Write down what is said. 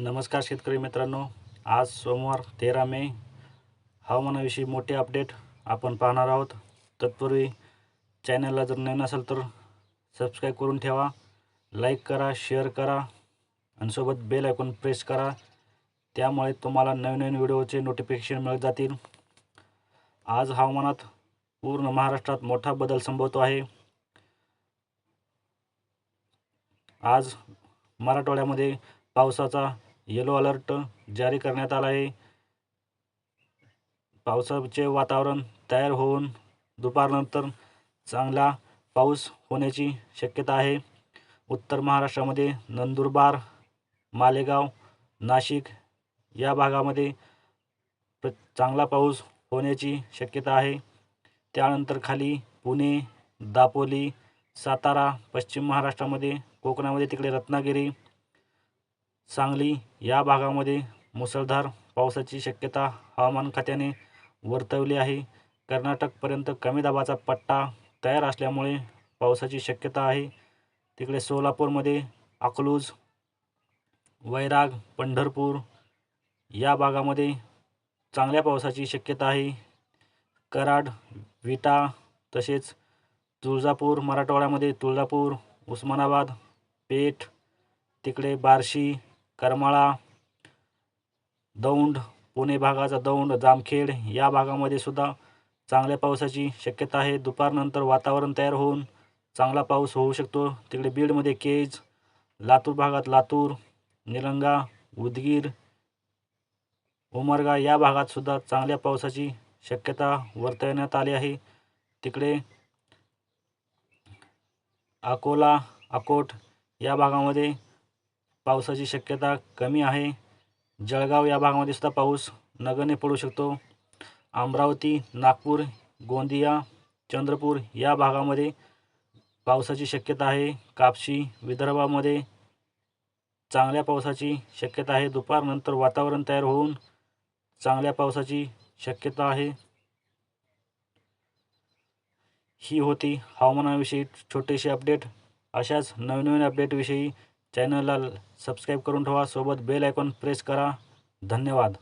नमस्कार शेतकरी मित्रांनो, आज सोमवार 13 मे. हवामानाविषयी मोठे अपडेट आपण पाहणार आहोत. तत्पूर्वी चॅनलला जर नवीन असेल तर सबस्क्राईब करून ठेवा, लाईक करा, शेअर करा आणि सोबत बेल आयकॉन प्रेस करा. त्यामुळे तुम्हाला नवीन व्हिडिओचे नोटिफिकेशन मिळत जातील. आज हवामानात पूर्ण महाराष्ट्रात मोठा बदल संभवतो आहे. आज मराठवाड्यामध्ये पावसाचा येलो अलर्ट जारी करण्यात आला आहे. पावसाचे वातावरण तयार होऊन दुपारनंतर चांगला पाऊस होण्याची शक्यता आहे. उत्तर महाराष्ट्रामध्ये नंदुरबार, मालेगाव, नाशिक या भागामध्ये चांगला पाऊस होण्याची शक्यता आहे. त्यानंतर खाली पुणे, दापोली, सातारा, पश्चिम महाराष्ट्रामध्ये, कोकणामध्ये तिकडे रत्नागिरी, सांगली या भागामध्ये मुसळधार पावसाची शक्यता हवामान खात्याने वर्तवली आहे. कर्नाटकपर्यंत कमी दाबाचा पट्टा तयार असल्यामुळे पावसाची शक्यता आहे. तिकडे सोलापूरमध्ये अकलूज, वैराग, पंढरपूर या भागामध्ये चांगल्या पावसाची शक्यता आहे. कराड, विटा तसेच तुळजापूर, मराठवाड्यामध्ये तुळजापूर, उस्मानाबाद, पेठ, तिकडे बार्शी, करमाळा, दौंड, पुणे भागाचा दौंड, जामखेड या भागामध्ये सुद्धा चांगल्या पावसाची शक्यता आहे. दुपारनंतर वातावरण तयार होऊन चांगला पाऊस होऊ शकतो. तिकडे बीडमध्ये केज, लातूर भागात लातूर, निलंगा, उदगीर, उमरगा या भागात सुद्धा चांगल्या पावसाची शक्यता वर्तवण्यात आली आहे. तिकडे अकोला, अकोट या भागामध्ये पावसाची शक्यता कमी आहे. जळगाव या भागामध्ये सुद्धा पाऊस नगण्य पडू शकतो. अमरावती, नागपूर, गोंदिया, चंद्रपूर या भागामध्ये पावसाची शक्यता आहे. कापशी, विदर्भामध्ये चांगल्या पावसाची शक्यता आहे. दुपारनंतर वातावरण तयार होऊन चांगल्या पावसाची शक्यता आहे. ही होती हवामानाविषयी छोटीशी अपडेट. अशाच नवीन अपडेटविषयी चॅनलला सबस्क्राईब करून ठेवा, सोबत बेल आयकॉन प्रेस करा. धन्यवाद.